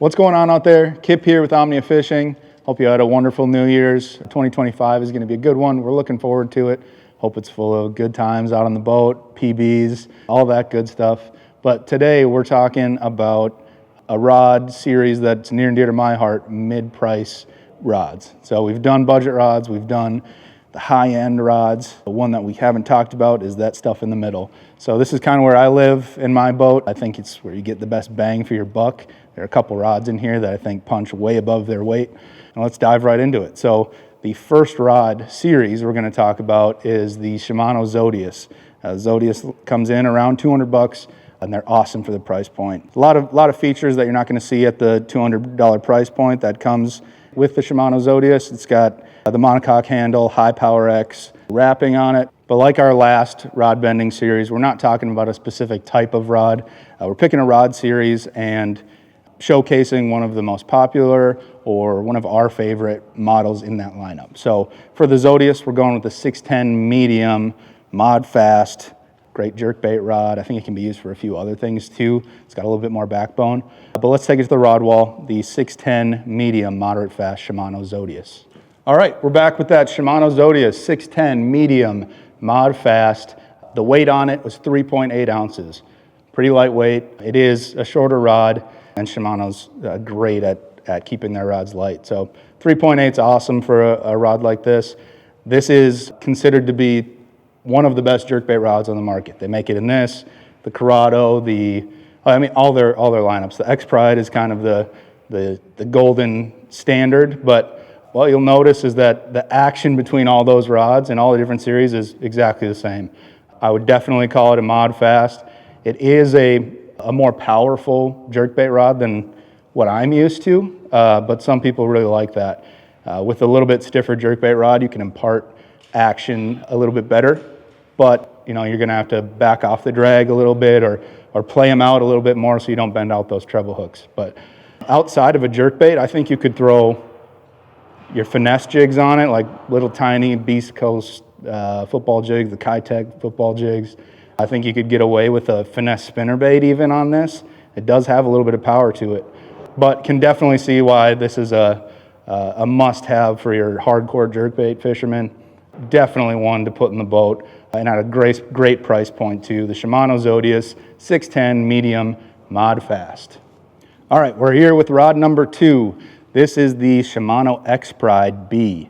What's going on out there? Kipp here with Omnia Fishing. Hope you had a wonderful New Year's. 2025 is going to be a good one. We're looking forward to it. Hope it's full of good times out on the boat, PBs, all that good stuff. But today we're talking about a rod series that's near and dear to my heart, mid-price rods. So we've done budget rods, we've done the high-end rods. The one that we haven't talked about is that stuff in the middle. So this is kind of where I live in my boat. I think it's where you get the best bang for your buck. There are a couple rods in here that I think punch way above their weight. And let's dive right into it. So the first rod series we're going to talk about is the Shimano Zodius. Zodius comes in around 200 bucks, and they're awesome for the price point. A lot of features that you're not going to see at the $200 price point that comes with the Shimano Zodius. It's got the monocoque handle, high power X wrapping on it. But like our last rod bending series, we're not talking about a specific type of rod. We're picking a rod series and showcasing one of the most popular or one of our favorite models in that lineup. So for the Zodius, we're going with the 610 medium, mod fast, great jerkbait rod. I think it can be used for a few other things too. It's got a little bit more backbone. But let's take it to the rod wall, the 610 medium, moderate fast Shimano Zodius. All right, we're back with that Shimano Zodius 610 medium, mod fast. The weight on it was 3.8 ounces. Pretty lightweight. It is a shorter rod, and Shimano's great at keeping their rods light. So 3.8 is awesome for a rod like this. This is considered to be one of the best jerkbait rods on the market. They make it in this, the Corrado, all their lineups. The X Pride is kind of the golden standard, but what you'll notice is that the action between all those rods and all the different series is exactly the same. I would definitely call it a mod fast. It is a more powerful jerkbait rod than what I'm used to, but some people really like that. With a little bit stiffer jerkbait rod, you can impart action a little bit better, but you're going to have to back off the drag a little bit or play them out a little bit more so you don't bend out those treble hooks. But outside of a jerkbait, I think you could throw your finesse jigs on it, like little tiny Beast Coast football jigs, the Kitech football jigs. I think you could get away with a finesse spinnerbait even on this. It does have a little bit of power to it, but can definitely see why this is a must-have for your hardcore jerkbait fishermen. Definitely one to put in the boat, and at a great price point too. The Shimano Zodius 610 medium mod fast. All right, we're here with rod number 2. This is the Shimano X Pride B.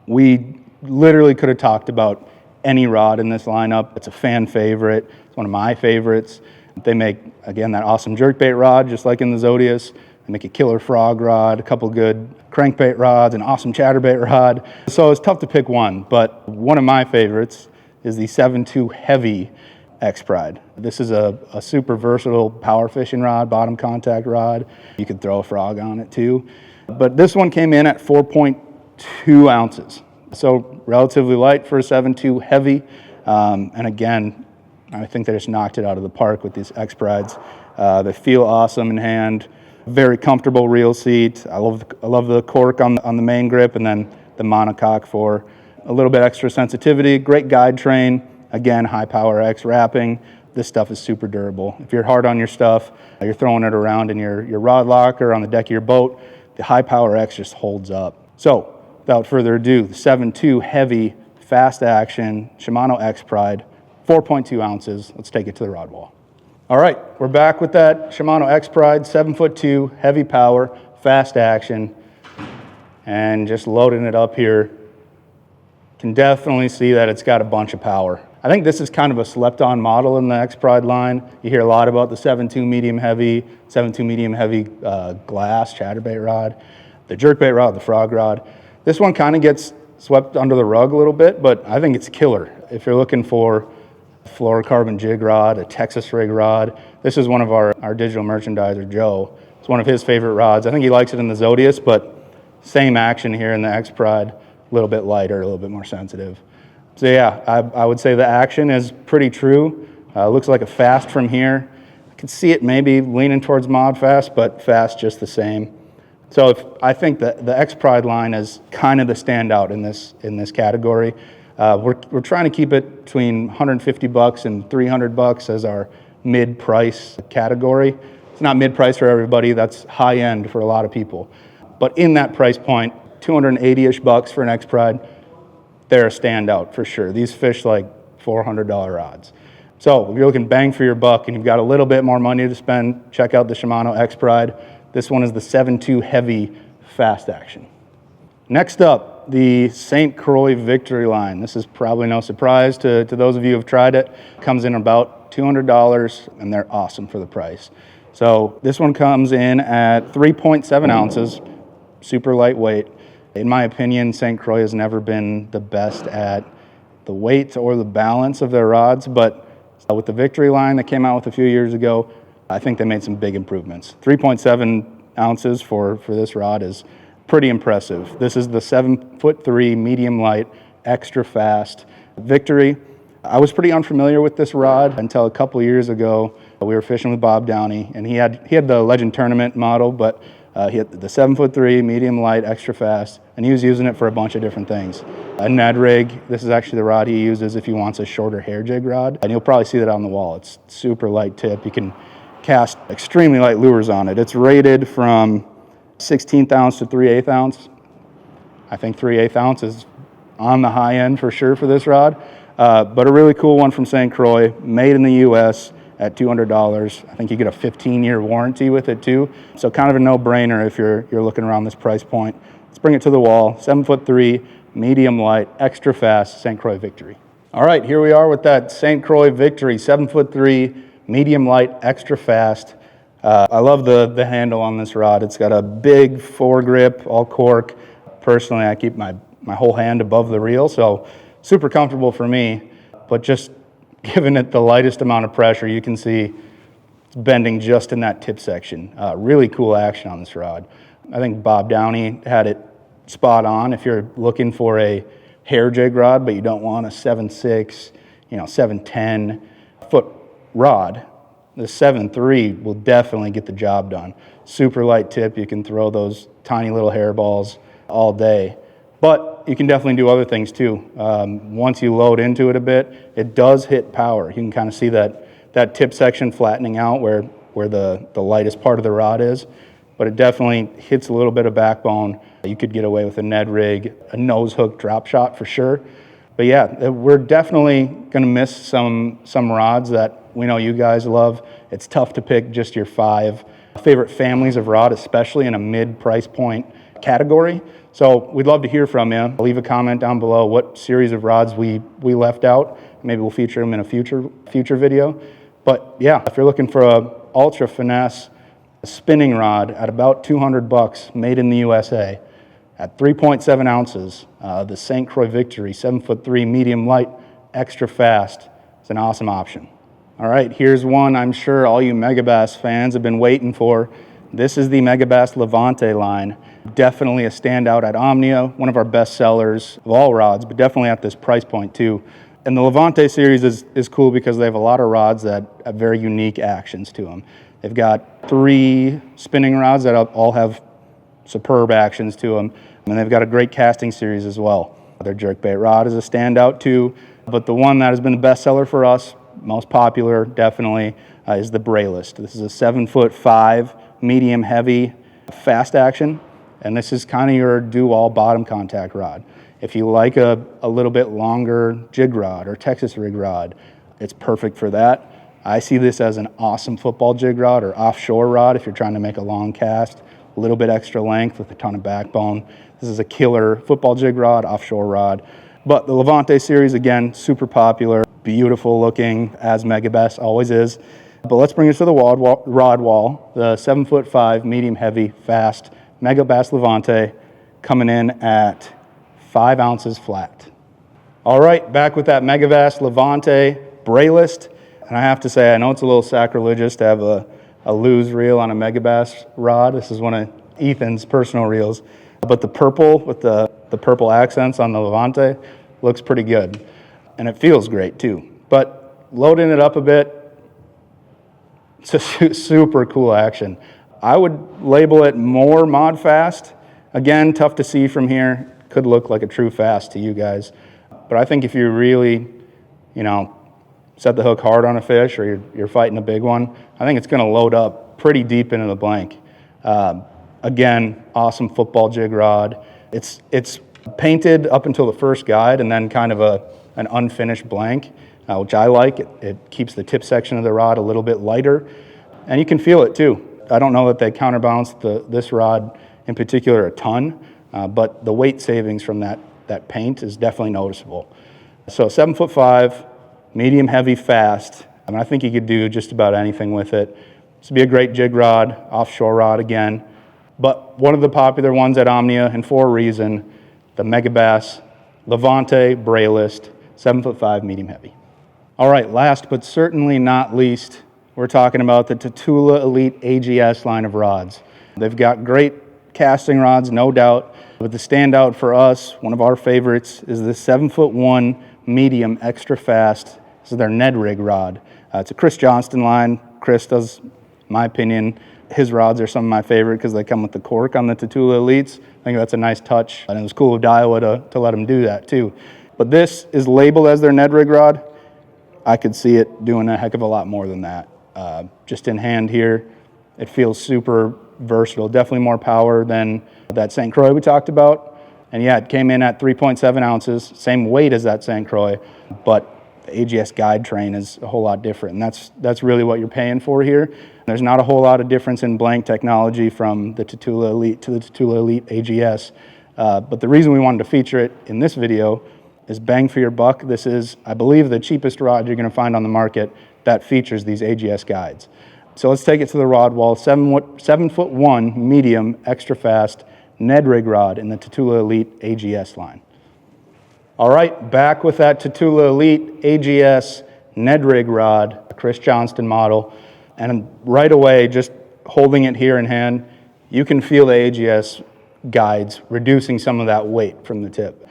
We literally could have talked about any rod in this lineup. It's a fan favorite. It's one of my favorites. They make, again, that awesome jerkbait rod, just like in the Zodius. They make a killer frog rod, a couple good crankbait rods, an awesome chatterbait rod. So it's tough to pick one, but one of my favorites is the 7.2 Heavy X Pride. This is a super versatile power fishing rod, bottom contact rod. You could throw a frog on it too. But this one came in at 4.2 ounces. So relatively light for a 7.2 Heavy. And again, I think they just knocked it out of the park with these X Prides. They feel awesome in hand. Very comfortable reel seat. I love the cork on the main grip, and then the monocoque for a little bit extra sensitivity. Great guide train. Again, high power X wrapping. This stuff is super durable. If you're hard on your stuff, you're throwing it around in your rod locker on the deck of your boat, the high power X just holds up. So without further ado, the 7.2 Heavy fast action Shimano X Pride, 4.2 ounces. Let's take it to the rod wall. All right, we're back with that Shimano X Pride, 7'2", heavy power, fast action, and just loading it up here. Can definitely see that it's got a bunch of power. I think this is kind of a slept-on model in the X Pride line. You hear a lot about the 7.2 medium heavy glass chatterbait rod, the jerkbait rod, the frog rod. This one kind of gets swept under the rug a little bit, but I think it's killer. If you're looking for a fluorocarbon jig rod, a Texas rig rod, this is one of our digital merchandiser, Joe. It's one of his favorite rods. I think he likes it in the Zodius, but same action here in the X Pride, a little bit lighter, a little bit more sensitive. So yeah, I would say the action is pretty true. Looks like a fast from here. I can see it maybe leaning towards mod fast, but fast just the same. So I think that the X Pride line is kind of the standout in this category. We're trying to keep it between $150 and $300 as our mid-price category. It's not mid-price for everybody. That's high end for a lot of people. But in that price point, 280-ish bucks for an X-Pride, they're a standout for sure. These fish like $400 rods. So if you're looking bang for your buck and you've got a little bit more money to spend, check out the Shimano X-Pride. This one is the 7.2 heavy fast action. Next up, the St. Croix Victory line. This is probably no surprise to those of you who have tried it. Comes in about $200 and they're awesome for the price. So this one comes in at 3.7 ounces, super lightweight. In my opinion, St. Croix has never been the best at the weight or the balance of their rods, but with the Victory line that came out with a few years ago, I think they made some big improvements. 3.7 ounces for this rod is pretty impressive. This is the 7'3" medium light, extra fast Victory. I was pretty unfamiliar with this rod until a couple years ago. We were fishing with Bob Downey, and he had the Legend Tournament model, but he had the 7'3", medium light, extra fast, and he was using it for a bunch of different things. A Ned rig, this is actually the rod he uses if he wants a shorter hair jig rod, and you'll probably see that on the wall. It's super light tip. You can cast extremely light lures on it. It's rated from 16th ounce to 3/8 ounce. I think 3/8 ounce is on the high end for sure for this rod, but a really cool one from St. Croix, made in the U.S., at $200. I think you get a 15-year warranty with it too. So kind of a no-brainer if you're looking around this price point. Let's bring it to the wall. 7'3", medium light, extra fast, St. Croix Victory. All right, here we are with that St. Croix Victory, 7'3", medium light, extra fast. I love the handle on this rod. It's got a big foregrip, all cork. Personally, I keep my whole hand above the reel, so super comfortable for me, but just giving it the lightest amount of pressure, you can see it's bending just in that tip section. Really cool action on this rod. I think Bob Downey had it spot on. If you're looking for a hair jig rod, but you don't want a 7.6, 7.10 foot rod, the 7.3 will definitely get the job done. Super light tip. You can throw those tiny little hairballs all day. But you can definitely do other things too. Once you load into it a bit, it does hit power. You can kind of see that tip section flattening out where the lightest part of the rod is. But it definitely hits a little bit of backbone. You could get away with a Ned rig, a nose hook drop shot for sure. But yeah, we're definitely going to miss some rods that we know you guys love. It's tough to pick just your 5 favorite families of rod, especially in a mid-price point category. So we'd love to hear from you. Leave a comment down below what series of rods we left out. Maybe we'll feature them in a future video. But yeah, if you're looking for a ultra finesse spinning rod at about 200 bucks, made in the USA, at 3.7 ounces, the St. Croix Victory, 7'3", medium light, extra fast. It's an awesome option. All right, here's one I'm sure all you Megabass fans have been waiting for. This is the Megabass Levante line. Definitely a standout at Omnia, one of our best sellers of all rods, but definitely at this price point too. And the Levante series is cool because they have a lot of rods that have very unique actions to them. They've got 3 spinning rods that all have superb actions to them, and they've got a great casting series as well. Their jerkbait rod is a standout too, but the one that has been the best seller for us, most popular definitely, is the Braillist. This is a 7'5", medium heavy, fast action, and this is kind of your do-all bottom contact rod. If you like a little bit longer jig rod or Texas rig rod, it's perfect for that. I see this as an awesome football jig rod or offshore rod if you're trying to make a long cast, a little bit extra length with a ton of backbone. This is a killer football jig rod, offshore rod. But the Levante series, again, super popular, beautiful looking, as Megabass always is. But let's bring it to the rod wall. The 7'5", medium heavy, fast Megabass Levante coming in at 5 ounces flat. All right, back with that Megabass Levante Braillist. And I have to say, I know it's a little sacrilegious to have a lose reel on a Megabass rod. This is one of Ethan's personal reels. But the purple with the purple accents on the Levante looks pretty good. And it feels great too. But loading it up a bit, it's a super cool action. I would label it more mod fast. Again, tough to see from here. Could look like a true fast to you guys. But I think if you really, set the hook hard on a fish or you're fighting a big one, I think it's going to load up pretty deep into the blank. Again, awesome football jig rod. It's painted up until the first guide and then kind of an unfinished blank, which I like. It keeps the tip section of the rod a little bit lighter, and you can feel it too. I don't know that they counterbalance this rod in particular a ton, but the weight savings from that paint is definitely noticeable. So 7'5", medium heavy fast. I mean, I think you could do just about anything with it. This would be a great jig rod, offshore rod again. But one of the popular ones at Omnia, and for a reason, the Megabass Levante brailless, 7'5", medium heavy. All right, last but certainly not least, we're talking about the Tatula Elite AGS line of rods. They've got great casting rods, no doubt, but the standout for us, one of our favorites, is the 7'1" medium extra fast. This is their Ned rig rod. It's a Chris Johnston line. Chris does, in my opinion, his rods are some of my favorite because they come with the cork on the Tatula Elites. I think that's a nice touch, and it was cool of Daiwa to let them do that too. But this is labeled as their Ned rig rod. I could see it doing a heck of a lot more than that. Just in hand here, it feels super versatile, definitely more power than that St. Croix we talked about. And yeah, it came in at 3.7 ounces, same weight as that St. Croix, but the AGS guide train is a whole lot different, and that's really what you're paying for here. There's not a whole lot of difference in blank technology from the Tatula Elite to the Tatula Elite AGS, but the reason we wanted to feature it in this video is bang for your buck. This is, I believe, the cheapest rod you're going to find on the market that features these AGS guides. So let's take it to the rod wall. 7'1" medium extra fast Ned rig rod in the Tatula Elite AGS line. All right, back with that Tatula Elite AGS Ned rig rod, a Chris Johnston model. And right away, just holding it here in hand, you can feel the AGS guides reducing some of that weight from the tip.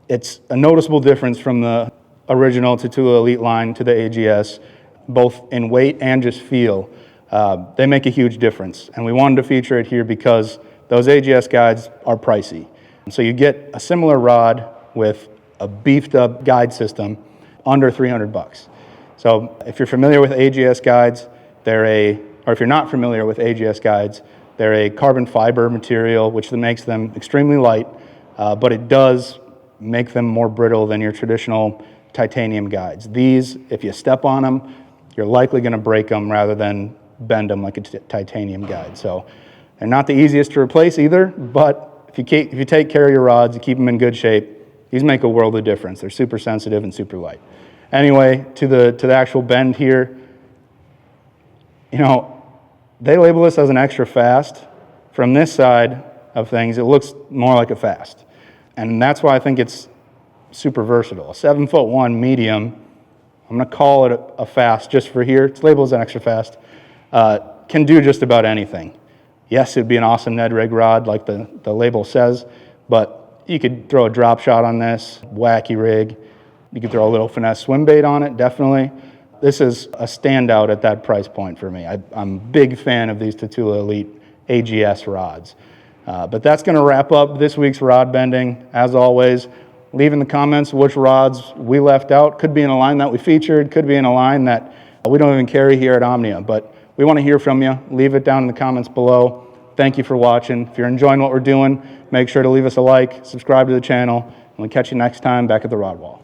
It's a noticeable difference from the original Tatula Elite line to the AGS, both in weight and just feel. They make a huge difference. And we wanted to feature it here because those AGS guides are pricey. So you get a similar rod with a beefed up guide system under 300 bucks. So if you're familiar with AGS guides, or if you're not familiar with AGS guides, they're a carbon fiber material, which makes them extremely light, but it does make them more brittle than your traditional titanium guides. These, if you step on them, you're likely going to break them rather than bend them like a titanium guide. So they're not the easiest to replace either, but if you take care of your rods, you keep them in good shape, these make a world of difference. They're super sensitive and super light. Anyway, to the actual bend here, you know, they label this as an extra fast. From this side of things, it looks more like a fast. And that's why I think it's super versatile. A 7'1" medium, I'm gonna call it a fast just for here. It's labeled as an extra fast. Can do just about anything. Yes, it'd be an awesome Ned rig rod like the label says, but you could throw a drop shot on this, wacky rig. You could throw a little finesse swim bait on it, definitely. This is a standout at that price point for me. I'm a big fan of these Tatula Elite AGS rods. But that's going to wrap up this week's rod bending. As always, leave in the comments which rods we left out. Could be in a line that we featured, could be in a line that we don't even carry here at Omnia. But we want to hear from you. Leave it down in the comments below. Thank you for watching. If you're enjoying what we're doing, make sure to leave us a like, subscribe to the channel, and we'll catch you next time back at the rod wall.